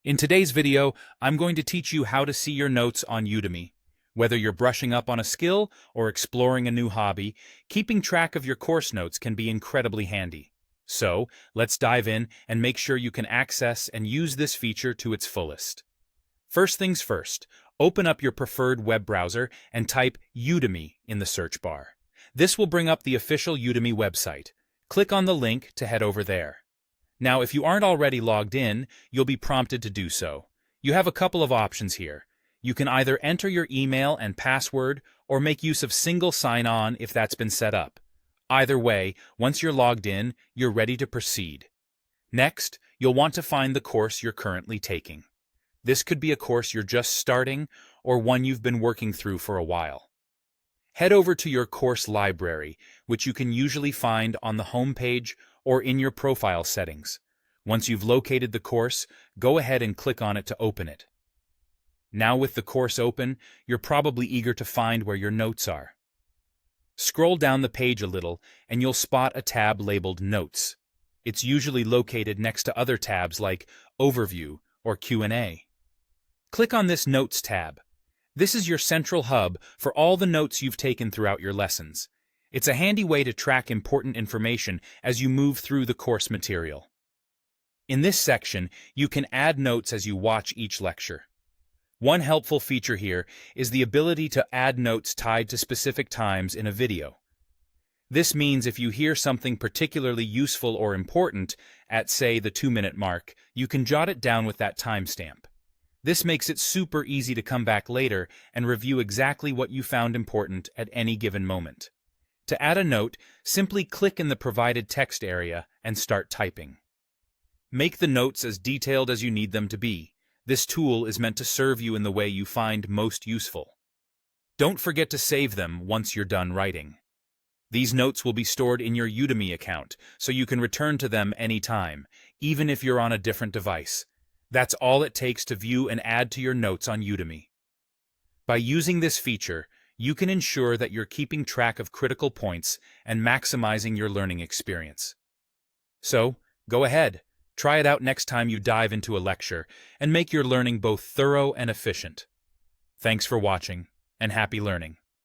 In today's video, I'm going to teach you how to see your notes on Udemy. Whether you're brushing up on a skill or exploring a new hobby, keeping track of your course notes can be incredibly handy. So, let's dive in and make sure you can access and use this feature to its fullest. First things first, open up your preferred web browser and type Udemy in the search bar. This will bring up the official Udemy website. Click on the link to head over there. Now, if you aren't already logged in, you'll be prompted to do so. You have a couple of options here. You can either enter your email and password or make use of single sign-on if that's been set up. Either way, once you're logged in, you're ready to proceed. Next, you'll want to find the course you're currently taking. This could be a course you're just starting or one you've been working through for a while. Head over to your course library, which you can usually find on the home page or in your profile settings. Once you've located the course, go ahead and click on it to open it. Now with the course open, you're probably eager to find where your notes are. Scroll down the page a little and you'll spot a tab labeled Notes. It's usually located next to other tabs like Overview or Q&A. Click on this Notes tab. This is your central hub for all the notes you've taken throughout your lessons. It's a handy way to track important information as you move through the course material. In this section, you can add notes as you watch each lecture. One helpful feature here is the ability to add notes tied to specific times in a video. This means if you hear something particularly useful or important at, say, the 2-minute mark, you can jot it down with that timestamp. This makes it super easy to come back later and review exactly what you found important at any given moment. To add a note, simply click in the provided text area and start typing. Make the notes as detailed as you need them to be. This tool is meant to serve you in the way you find most useful. Don't forget to save them once you're done writing. These notes will be stored in your Udemy account, so you can return to them anytime, even if you're on a different device. That's all it takes to view and add to your notes on Udemy. By using this feature, you can ensure that you're keeping track of critical points and maximizing your learning experience. So, go ahead, try it out next time you dive into a lecture, and make your learning both thorough and efficient. Thanks for watching, and happy learning.